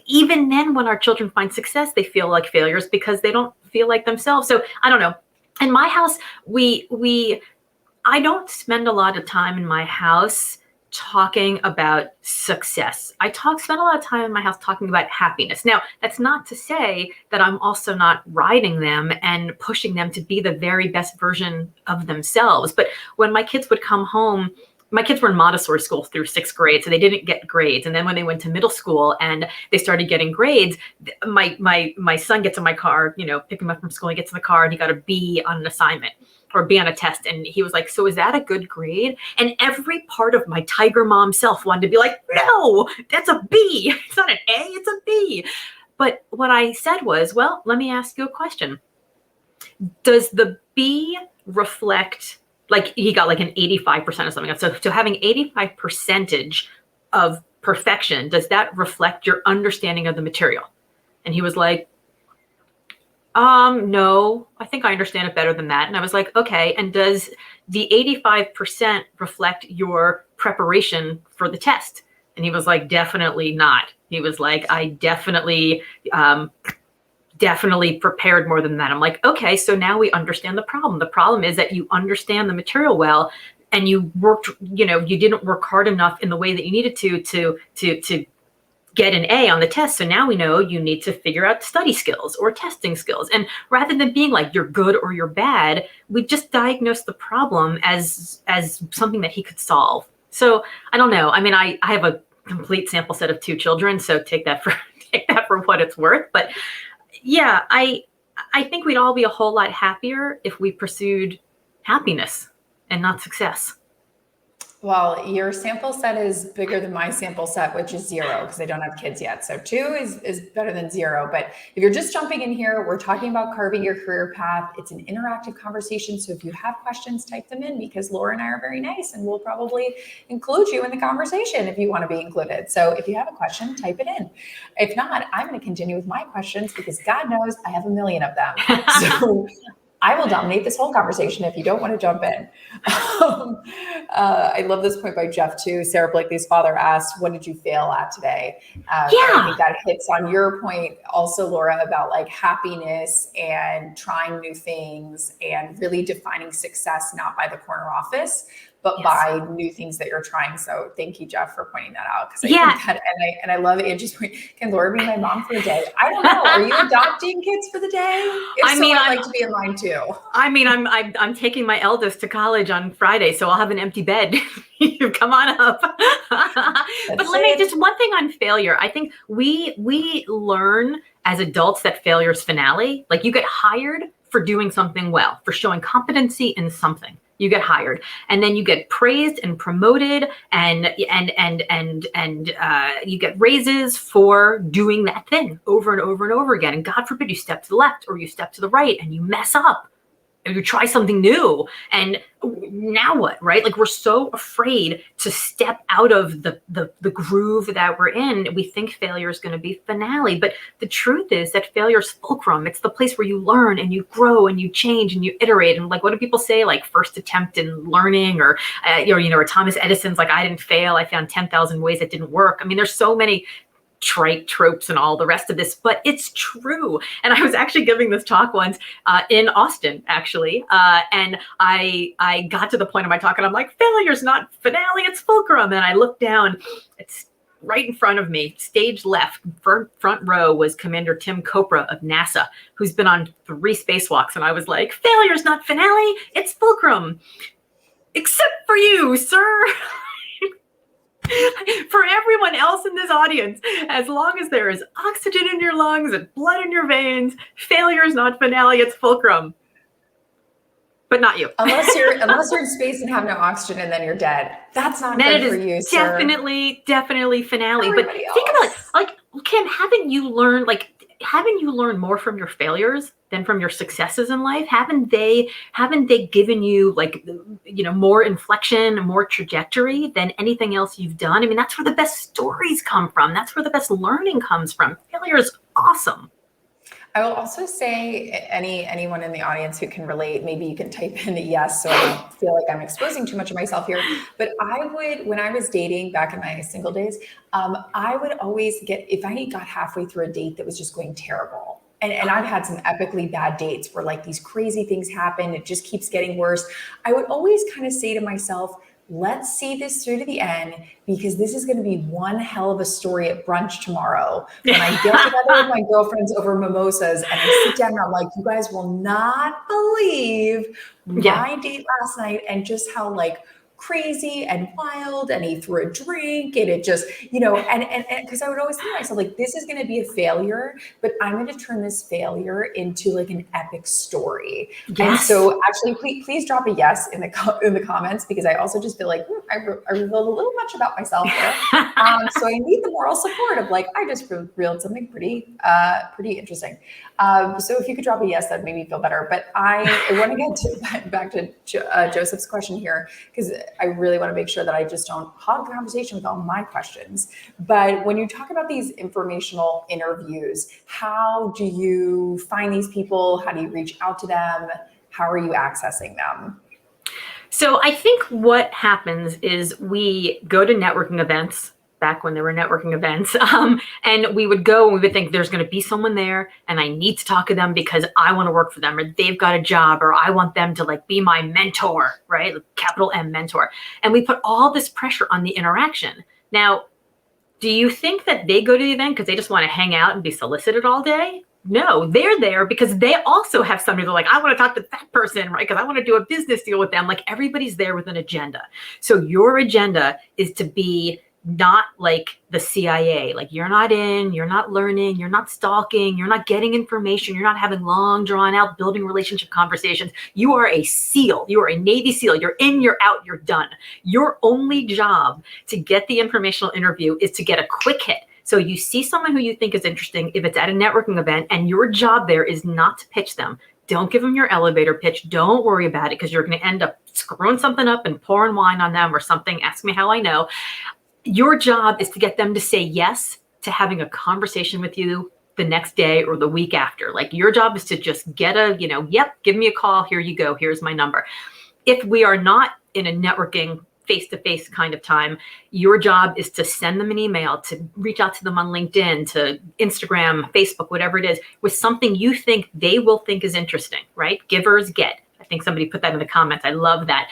even then, when our children find success, they feel like failures because they don't feel like themselves. So I don't know. In my house, I don't spend a lot of time in my house talking about success. Spend a lot of time in my house talking about happiness. Now, that's not to say that I'm also not riding them and pushing them to be the very best version of themselves. But when my kids would come home my kids were in Montessori school through 6th grade, so they didn't get grades. And then when they went to middle school and they started getting grades, my son gets in my car, pick him up from school, he gets in the car and he got a B on an assignment or B on a test. And he was like, so is that a good grade? And every part of my tiger mom self wanted to be like, no, that's a B. It's not an A, it's a B. But what I said was, well, let me ask you a question. Does the B reflect, like he got like an 85% or something. So having 85% of perfection, does that reflect your understanding of the material? And he was like, no, I think I understand it better than that. And I was like, okay. And does the 85% reflect your preparation for the test? And he was like, definitely not. He was like, I definitely prepared more than that. I'm like, okay, so now we understand the problem. The problem is that you understand the material well, and you worked, you didn't work hard enough in the way that you needed to get an A on the test. So now we know you need to figure out study skills or testing skills. And rather than being like, you're good or you're bad, we just diagnosed the problem as something that he could solve. So I don't know. I mean, I have a complete sample set of 2 children, so take that for what it's worth. But yeah, I think we'd all be a whole lot happier if we pursued happiness and not success. Well, your sample set is bigger than my sample set, which is 0, because I don't have kids yet. So 2 is better than 0. But if you're just jumping in here, we're talking about carving your career path. It's an interactive conversation. So if you have questions, type them in, because Laura and I are very nice and we'll probably include you in the conversation if you want to be included. So if you have a question, type it in. If not, I'm going to continue with my questions, because God knows I have a million of them. So I will dominate this whole conversation if you don't want to jump in. I love this point by Jeff too. Sarah Blakely's father asked, what did you fail at today? I think that hits on your point also, Laura, about like happiness and trying new things and really defining success, not by the corner office, but by new things that you're trying. So thank you, Jeff, for pointing that out. Because I think that, and I love Angie's point. Can Laura be my mom for a day? I don't know. Are you adopting kids for the day? I'd like to be in line too. I mean, I'm taking my eldest to college on Friday, so I'll have an empty bed. Come on up. But let me just one thing on failure. I think we learn as adults that failure is finale. Like, you get hired for doing something well, for showing competency in something. You get hired, and then you get praised and promoted, and you get raises for doing that thing over and over and over again. And God forbid you step to the left or you step to the right and you mess up, and you try something new, and now what, right? Like, we're so afraid to step out of the groove that we're in. We think failure is going to be finale, but the truth is that failure is fulcrum. It's the place where you learn and you grow and you change and you iterate. And like, what do people say? Like, first attempt in learning, or Thomas Edison's like, I didn't fail, I found 10,000 ways that didn't work. I mean, there's so many trite tropes and all the rest of this, but it's true. And I was actually giving this talk once in Austin, actually, and I got to the point of my talk and I'm like, failure's not finale, it's fulcrum. And I looked down, it's right in front of me, stage left, front row, was Commander Tim Kopra of NASA, who's been on 3 spacewalks. And I was like, failure's not finale, it's fulcrum. Except for you, sir. For everyone else in this audience, as long as there is oxygen in your lungs and blood in your veins, failure is not finale, it's fulcrum. But not you. Unless you're in space and have no oxygen and then you're dead. That's not good for you, sir. Definitely finale. Everybody but think about it, like, Kim, haven't you learned more from your failures than from your successes in life? Haven't they given you, like, more inflection, more trajectory than anything else you've done? I mean, that's where the best stories come from. That's where the best learning comes from. Failure is awesome. I will also say, anyone in the audience who can relate, maybe you can type in a yes, so I don't feel like I'm exposing too much of myself here. But when I was dating back in my single days, I would always if I got halfway through a date that was just going terrible, and I've had some epically bad dates where like these crazy things happen, it just keeps getting worse. I would always kind of say to myself, let's see this through to the end, because this is going to be one hell of a story at brunch tomorrow when I get together with my girlfriends over mimosas and I sit down and I'm like, you guys will not believe my date last night and just how like crazy and wild, and he threw a drink, and it just, and because I would always think to myself, like, this is going to be a failure, but I'm going to turn this failure into like an epic story. Yes. And so actually, please drop a yes in the comments, because I also just feel like I revealed a little much about myself there. So I need the moral support of like, I just revealed something pretty interesting. So if you could drop a yes, that made me feel better. But I want to get back to Joseph's question here, because I really want to make sure that I just don't hog the conversation with all my questions. But when you talk about these informational interviews, how do you find these people? How do you reach out to them? How are you accessing them? So I think what happens is we go to networking events, back when there were networking events, and we would go and we would think there's going to be someone there and I need to talk to them because I want to work for them, or they've got a job, or I want them to like be my mentor, right? Capital M, mentor. And we put all this pressure on the interaction. Now, do you think that they go to the event because they just want to hang out and be solicited all day? No, they're there because they also have somebody they're like, I want to talk to that person, right? Because I want to do a business deal with them. Like, everybody's there with an agenda. So your agenda is to be not like the CIA. Like, you're not learning, you're not stalking, you're not getting information, you're not having long drawn out building relationship conversations. You are a SEAL. You are a Navy SEAL. You're in, you're out, you're done. Your only job to get the informational interview is to get a quick hit. So you see someone who you think is interesting, if it's at a networking event, and your job there is not to pitch them. Don't give them your elevator pitch. Don't worry about it, because you're going to end up screwing something up and pouring wine on them or something. Ask me how I know. Your job is to get them to say yes to having a conversation with you the next day or the week after. Like, your job is to just get yep, give me a call. Here you go. Here's my number. If we are not in a networking face-to-face kind of time, your job is to send them an email, to reach out to them on LinkedIn, to Instagram, Facebook, whatever it is, with something you think they will think is interesting, right? Givers get. I think somebody put that in the comments. I love that.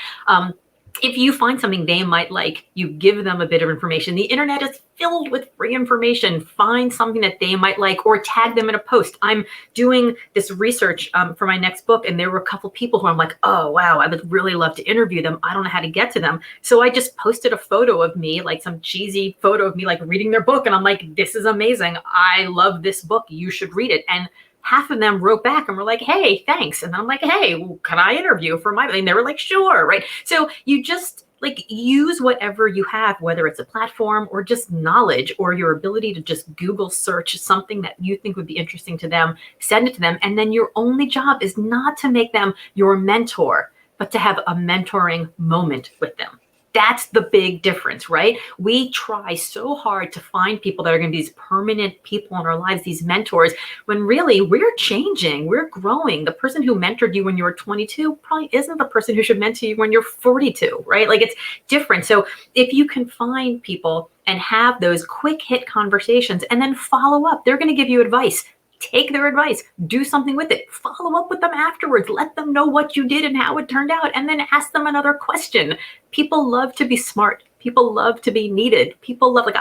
If you find something they might like, you give them a bit of information. The internet is filled with free information. Find something that they might like, or tag them in a post. I'm doing this research for my next book, and there were a couple people who I'm like, oh, wow, I would really love to interview them. I don't know how to get to them. So I just posted a photo of me, like some cheesy photo of me, like reading their book. And I'm like, this is amazing. I love this book. You should read it. And half of them wrote back and were like, hey, thanks. And I'm like, hey, well, can I interview for my, and they were like, sure, right? So you just like use whatever you have, whether it's a platform or just knowledge or your ability to just Google search something that you think would be interesting to them, send it to them. And then your only job is not to make them your mentor, but to have a mentoring moment with them. That's the big difference, right? We try so hard to find people that are going to be these permanent people in our lives, these mentors, when really we're changing, we're growing. The person who mentored you when you were 22 probably isn't the person who should mentor you when you're 42, right? Like, it's different. So if you can find people and have those quick hit conversations and then follow up, they're going to give you advice. Take their advice, do something with it, follow up with them afterwards, let them know what you did and how it turned out, and then ask them another question. People love to be smart. People love to be needed. People love, like,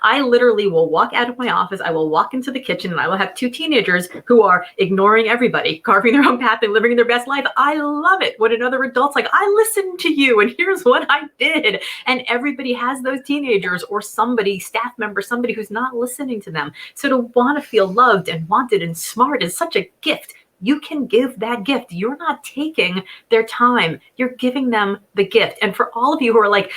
I literally will walk out of my office, I will walk into the kitchen, and I will have two teenagers who are ignoring everybody, carving their own path and living their best life. I love it when another adult's like, I listened to you and here's what I did. And everybody has those teenagers or somebody, staff member, somebody who's not listening to them. So to want to feel loved and wanted and smart is such a gift. You can give that gift. You're not taking their time. You're giving them the gift. And for all of you who are like,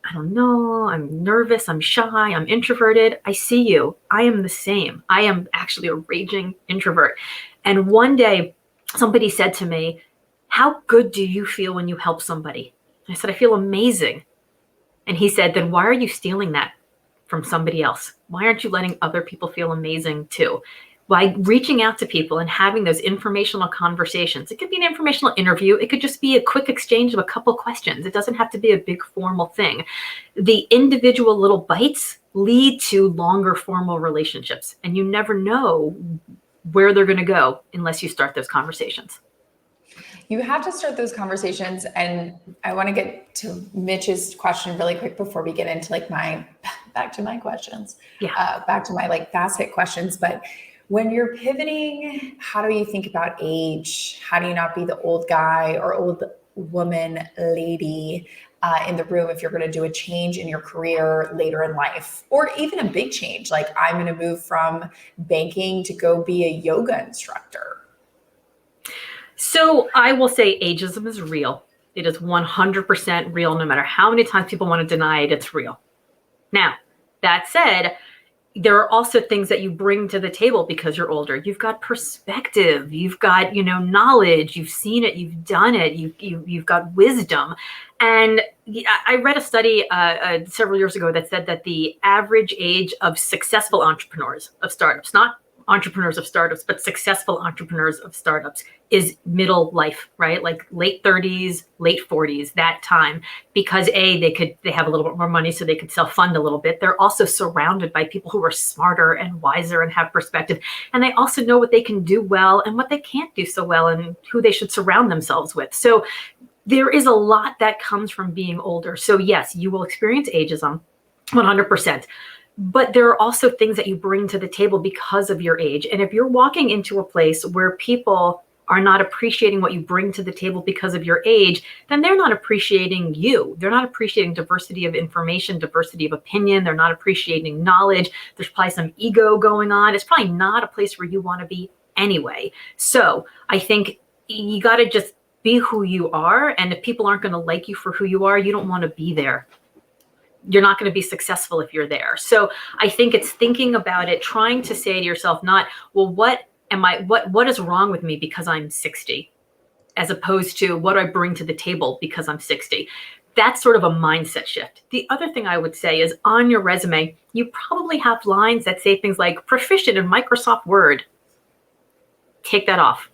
I don't know, I'm nervous, I'm shy, I'm introverted, I see you. I am the same. I am actually a raging introvert. And one day somebody said to me, how good do you feel when you help somebody? I said, I feel amazing. And he said, then why are you stealing that from somebody else? Why aren't you letting other people feel amazing too? By reaching out to people and having those informational conversations. It could be an informational interview. It could just be a quick exchange of a couple questions. It doesn't have to be a big formal thing. The individual little bites lead to longer formal relationships. And you never know where they're going to go unless you start those conversations. You have to start those conversations. And I want to get to Mitch's question really quick before we get into like back to my questions, back to my like fast hit questions. But when you're pivoting, how do you think about age? How do you not be the old guy or old woman lady? in the room if you're going to do a change in your career later in life, or even a big change, like I'm going to move from banking to go be a yoga instructor? So I will say ageism is real. It is 100% real. No matter how many times people want to deny it, it's real. Now, that said, there are also things that you bring to the table because you're older. You've got perspective, you've got, knowledge, you've seen it, you've done it, you've got wisdom. And I read a study several years ago that said that the average age of successful entrepreneurs of startups, not entrepreneurs of startups, but successful entrepreneurs of startups, is middle life, right? Like late 30s, late 40s, that time, because they have a little bit more money, so they could self-fund a little bit. They're also surrounded by people who are smarter and wiser and have perspective. And they also know what they can do well and what they can't do so well and who they should surround themselves with. So there is a lot that comes from being older. So yes, you will experience ageism, 100%. But there are also things that you bring to the table because of your age. And if you're walking into a place where people are not appreciating what you bring to the table because of your age, then they're not appreciating you. They're not appreciating diversity of information, diversity of opinion. They're not appreciating knowledge. There's probably some ego going on. It's probably not a place where you want to be anyway. So I think you got to just be who you are. And if people aren't going to like you for who you are, you don't want to be there. You're not going to be successful if you're there. So I think it's thinking about it, trying to say to yourself, not, well, what is wrong with me because I'm 60, as opposed to what I bring to the table because I'm 60. That's sort of a mindset shift. The other thing I would say is on your resume, you probably have lines that say things like proficient in Microsoft Word. Take that off.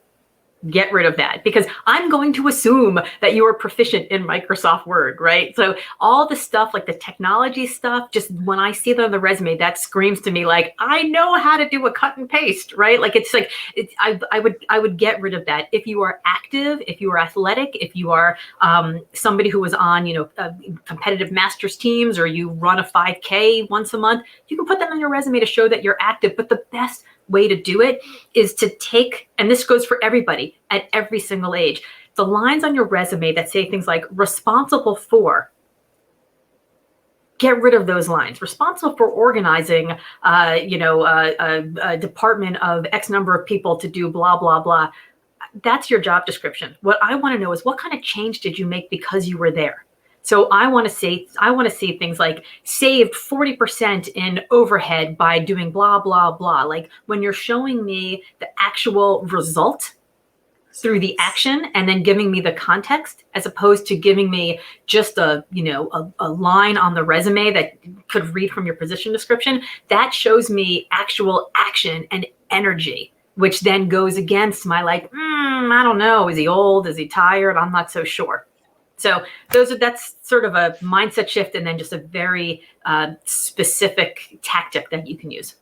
Get rid of that, because I'm going to assume that you are proficient in Microsoft Word, right? So all the stuff, like the technology stuff, just when I see that on the resume, that screams to me like, I know how to do a cut and paste, right? Like I would get rid of that. If you are active, if you are athletic, if you are somebody who is on, competitive masters teams, or you run a 5K once a month, you can put that on your resume to show that you're active. But the best way to do it is to take, and this goes for everybody at every single age, the lines on your resume that say things like responsible for, get rid of those lines. Responsible for organizing, a department of X number of people to do blah, blah, blah. That's your job description. What I want to know is what kind of change did you make because you were there? So I want to see things like saved 40% in overhead by doing blah, blah, blah. Like when you're showing me the actual result through the action and then giving me the context, as opposed to giving me just a line on the resume that could read from your position description, that shows me actual action and energy, which then goes against my I don't know, is he old? Is he tired? I'm not so sure. So that's sort of a mindset shift, and then just a very specific tactic that you can use.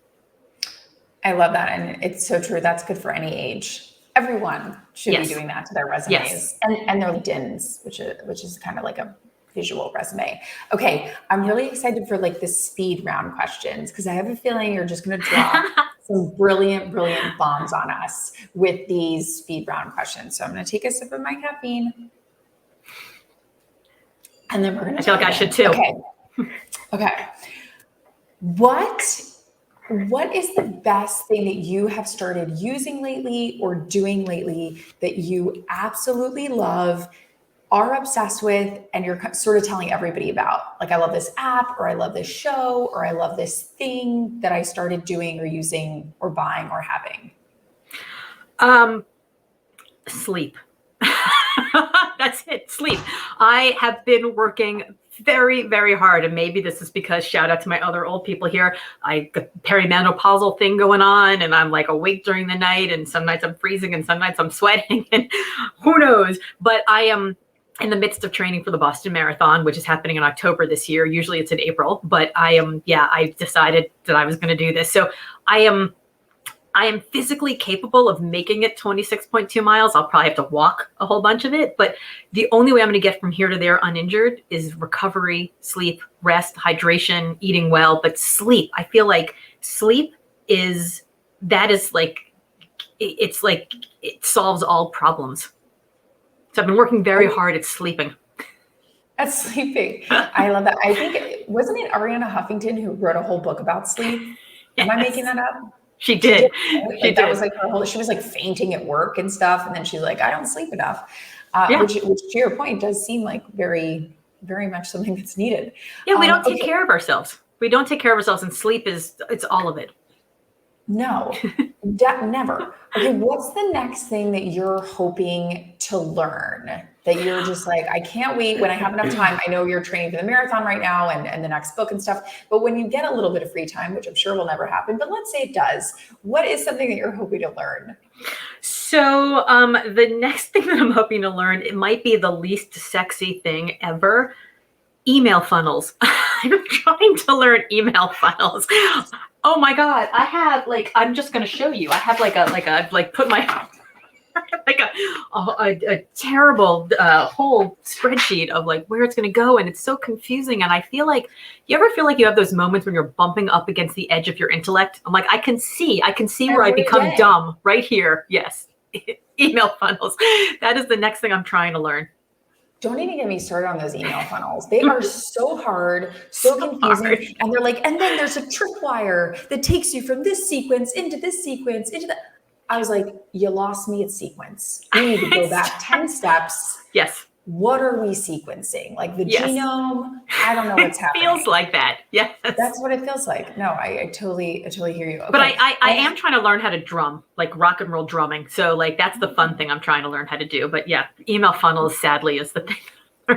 I love that. And it's so true. That's good for any age. Everyone should be doing that to their resumes and their LinkedIn's, which is kind of like a visual resume. Okay. I'm really excited for like the speed round questions, because I have a feeling you're just going to drop some brilliant bombs on us with these speed round questions. So I'm going to take a sip of my caffeine. And then we're going to. I feel like I should too. Okay. What is the best thing that you have started using lately or doing lately that you absolutely love, are obsessed with, and you're sort of telling everybody about? Like, I love this app, or I love this show, or I love this thing that I started doing or using or buying or having. Sleep. That's it. Sleep. I have been working very, very hard. And maybe this is because, shout out to my other old people here, I got perimenopausal thing going on, and I'm like awake during the night, and some nights I'm freezing and some nights I'm sweating, and who knows. But I am in the midst of training for the Boston Marathon, which is happening in October this year. Usually it's in April, but I decided that I was going to do this. So I am physically capable of making it 26.2 miles. I'll probably have to walk a whole bunch of it, but the only way I'm going to get from here to there uninjured is recovery, sleep, rest, hydration, eating well. But sleep, I feel like sleep it solves all problems. So I've been working very hard at sleeping. at sleeping. I love that. I think, wasn't it Ariana Huffington who wrote a whole book about sleep? Am I making Yes. that up? She She did, did. right? She Like that did. was like her whole, she was like fainting at work and stuff. And then she's like, I don't sleep enough. Yeah. Which to your point does seem like very, very much something that's needed. Yeah, we don't take Okay. care of ourselves. We don't take care of ourselves, and sleep it's all of it. No, never. Okay, what's the next thing that you're hoping to learn that you're just like, I can't wait when I have enough time? I know you're training for the marathon right now and the next book and stuff, but when you get a little bit of free time, which I'm sure will never happen, but let's say it does, what is something that you're hoping to learn? So the next thing that I'm hoping to learn, it might be the least sexy thing ever. Email funnels. I'm trying to learn email funnels. Oh my God. I have I'm just going to show you. I have put my, like a terrible whole spreadsheet of like where it's going to go. And it's so confusing. And I feel like, you ever feel like you have those moments when you're bumping up against the edge of your intellect? I'm like, I can see where I Every become day. dumb right here. Yes. Email funnels. That is the next thing I'm trying to learn. Don't even get me started on those email funnels. They are so hard, so confusing. Hard. And they're like, and then there's a tripwire that takes you from this sequence into this sequence, into that. I was like, you lost me at sequence. We need to go back 10 steps. Yes. What are we sequencing? Like the Yes. genome? I don't know what's happening. It feels like that. Yes. That's what it feels like. No, I totally hear you. Okay. But I am trying to learn how to drum, like rock and roll drumming. So like that's the fun thing I'm trying to learn how to do. But yeah, email funnels sadly is the thing.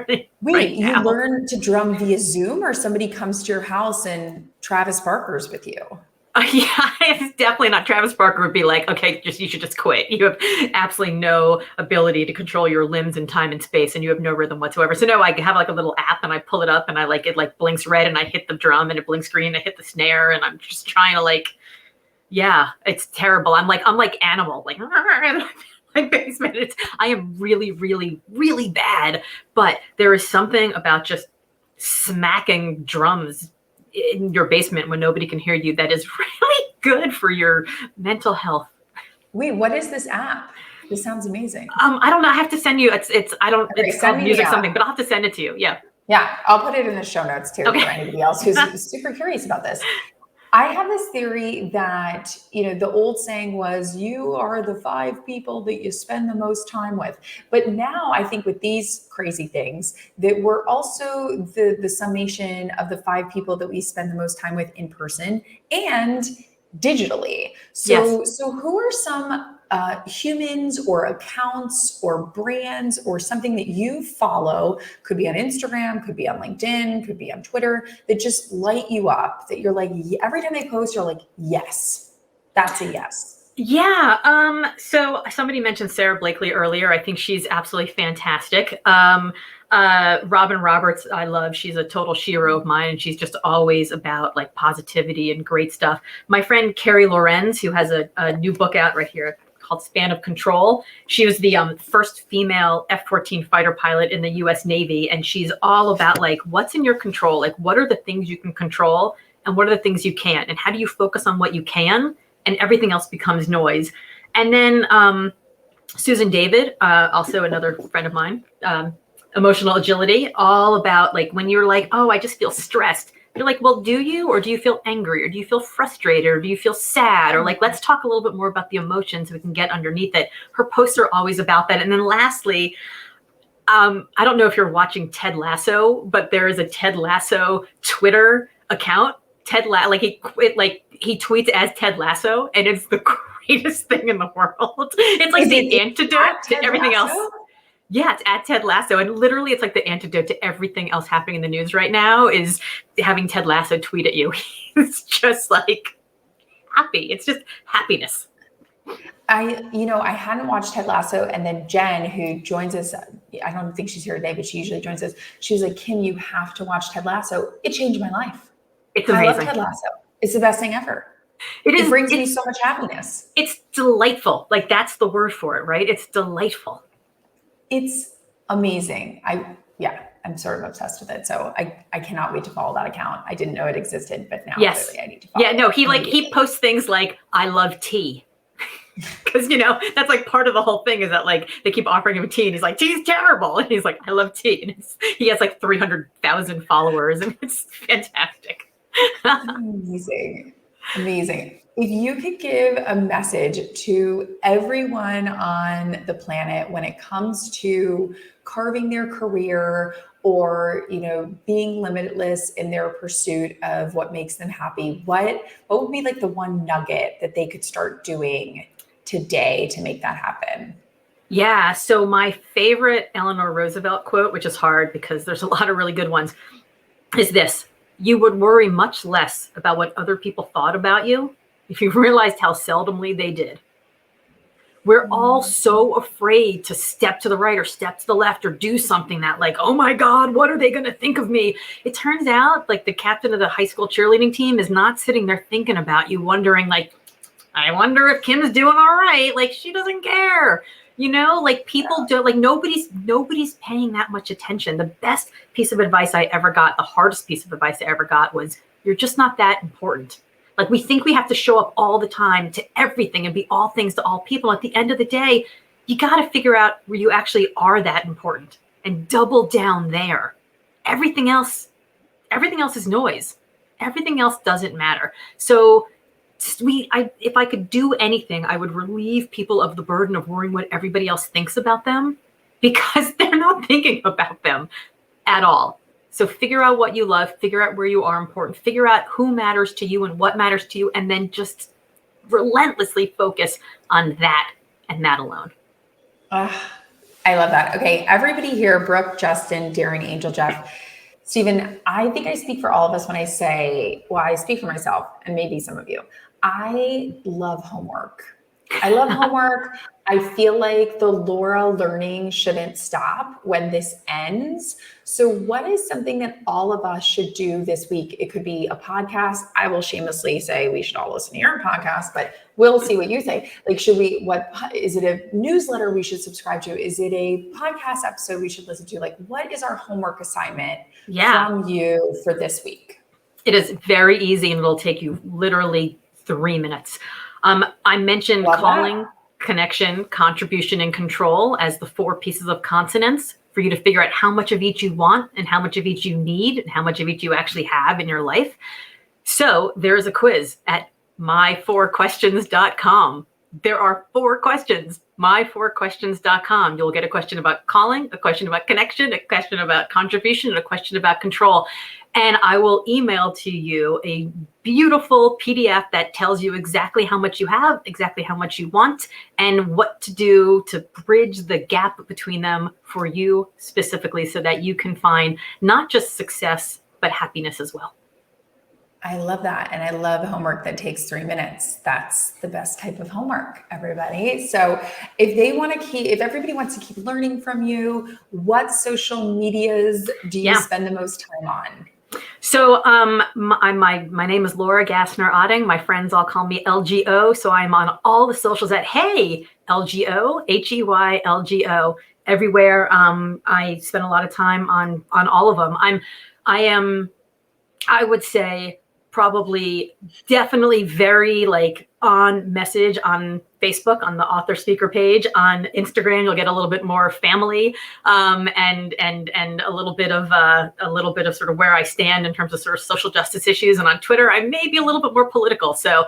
Wait, right you now. learn to drum via Zoom, or somebody comes to your house and Travis Barker's with you? Yeah, it's definitely not. Travis Barker would be like, okay, you should just quit. You have absolutely no ability to control your limbs in time and space, and you have no rhythm whatsoever. So no, I have like a little app, and I pull it up, and it like blinks red, and I hit the drum, and it blinks green, and I hit the snare, and I'm just trying to yeah, it's terrible. I'm like Animal, like my basement. I am really, really, really bad. But there is something about just smacking drums in your basement when nobody can hear you that is really good for your mental health. Wait, what is this app? This sounds amazing. I don't know. I have to send you. It's called Music something, but I'll have to send it to you. Yeah. Yeah, I'll put it in the show notes too, Okay. for anybody else who's super curious about this. I have this theory that, the old saying was, you are the 5 people that you spend the most time with. But now I think with these crazy things that we're also the summation of the 5 people that we spend the most time with in person and digitally. So, Yes. so who are some humans or accounts or brands or something that you follow, could be on Instagram, could be on LinkedIn, could be on Twitter, that just light you up, that you're like, every time they post, you're like, yes, that's a yes. Yeah. So somebody mentioned Sarah Blakely earlier. I think she's absolutely fantastic. Robin Roberts, I love. She's a total hero of mine, and she's just always about like positivity and great stuff. My friend Carrie Lorenz, who has a new book out right here called Span of Control. She was the first female F-14 fighter pilot in the U.S. Navy, and she's all about like what's in your control, like what are the things you can control, and what are the things you can't, and how do you focus on what you can, and everything else becomes noise. And then Susan David, also another friend of mine, Emotional Agility, all about like when you're like, oh, I just feel stressed. You're like, well, do you, or do you feel angry, or do you feel frustrated, or do you feel sad, or like, let's talk a little bit more about the emotions so we can get underneath it. Her posts are always about that. And then lastly, I don't know if you're watching Ted Lasso, but there is a Ted Lasso Twitter account. Ted he tweets as Ted Lasso, and it's the greatest thing in the world. It's like the antidote to everything else. Yeah, it's at Ted Lasso, and literally it's like the antidote to everything else happening in the news right now is having Ted Lasso tweet at you. It's just like happy. It's just happiness. I hadn't watched Ted Lasso, and then Jen, who joins us, I don't think she's here today, but she usually joins us. She was like, Kim, you have to watch Ted Lasso. It changed my life. It's amazing. I love Ted Lasso. It's the best thing ever. It brings me so much happiness. It's delightful. Like that's the word for it, right? It's delightful. It's amazing. I'm sort of obsessed with it. So I cannot wait to follow that account. I didn't know it existed, but now yes. Clearly I need to follow it. Yeah, no, he posts things like, I love tea. because that's like part of the whole thing is that like they keep offering him tea and he's like, tea's terrible, and he's like, I love tea, and he has like 300,000 followers, and it's fantastic. Amazing. Amazing. If you could give a message to everyone on the planet when it comes to carving their career or, being limitless in their pursuit of what makes them happy, what would be like the one nugget that they could start doing today to make that happen? Yeah, so my favorite Eleanor Roosevelt quote, which is hard because there's a lot of really good ones, is this: you would worry much less about what other people thought about you if you realized how seldomly they did. We're all so afraid to step to the right or step to the left or do something that like, oh my God, what are they going to think of me? It turns out like the captain of the high school cheerleading team is not sitting there thinking about you, wondering like, I wonder if Kim's doing all right. Like she doesn't care. Like people don't, like nobody's paying that much attention. The best piece of advice I ever got, the hardest piece of advice I ever got was, you're just not that important. Like we think we have to show up all the time to everything and be all things to all people. At the end of the day, you got to figure out where you actually are that important and double down there. Everything else is noise. Everything else doesn't matter. So if I could do anything, I would relieve people of the burden of worrying what everybody else thinks about them, because they're not thinking about them at all. So figure out what you love, figure out where you are important, figure out who matters to you and what matters to you, and then just relentlessly focus on that and that alone. I love that. Okay, everybody here, Brooke, Justin, Darren, Angel, Jeff, Stephen, I think I speak for all of us when I say, well, I speak for myself and maybe some of you. I love homework. I love homework. I feel like the Laura learning shouldn't stop when this ends. So what is something that all of us should do this week? It could be a podcast. I will shamelessly say we should all listen to your podcast, but we'll see what you say. Like, what is it, a newsletter we should subscribe to? Is it a podcast episode we should listen to? Like, what is our homework assignment from you for this week? It is very easy and it'll take you literally 3 minutes. I mentioned calling, connection, contribution, and control as the 4 pieces of consonants for you to figure out how much of each you want and how much of each you need and how much of each you actually have in your life. So there's a quiz at my4questions.com. There are 4 questions, my4questions.com. You'll get a question about calling, a question about connection, a question about contribution, and a question about control. And I will email to you a beautiful PDF that tells you exactly how much you have, exactly how much you want, and what to do to bridge the gap between them for you specifically so that you can find not just success, but happiness as well. I love that. And I love homework that takes 3 minutes. That's the best type of homework, everybody. So if everybody wants to keep learning from you, what social medias do you spend the most time on? So my name is Laura Gassner Otting. My friends all call me LGO. So I'm on all the socials at Hey LGO, HEYLGO, everywhere. I spend a lot of time on all of them. I would say probably definitely very like on message on Facebook, on the author speaker page. On Instagram, you'll get a little bit more family and a little bit of sort of where I stand in terms of sort of social justice issues. And on Twitter, I may be a little bit more political. So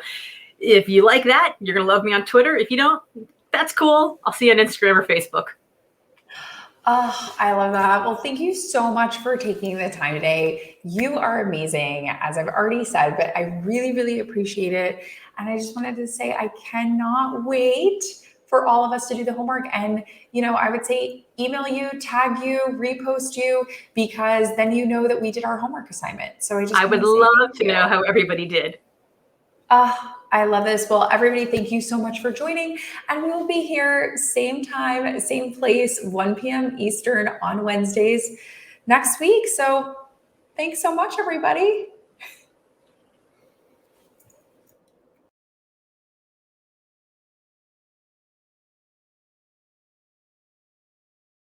if you like that, you're gonna love me on Twitter. If you don't, that's cool. I'll see you on Instagram or Facebook. Oh, I love that. Well, thank you so much for taking the time today. You are amazing, as I've already said, but I really, really appreciate it. And I just wanted to say, I cannot wait for all of us to do the homework. And, I would say email you, tag you, repost you, because then you know that we did our homework assignment. So I would love to know how everybody did. I love this. Well, everybody, thank you so much for joining. And we will be here same time, same place, 1 p.m. Eastern on Wednesdays next week. So thanks so much, everybody.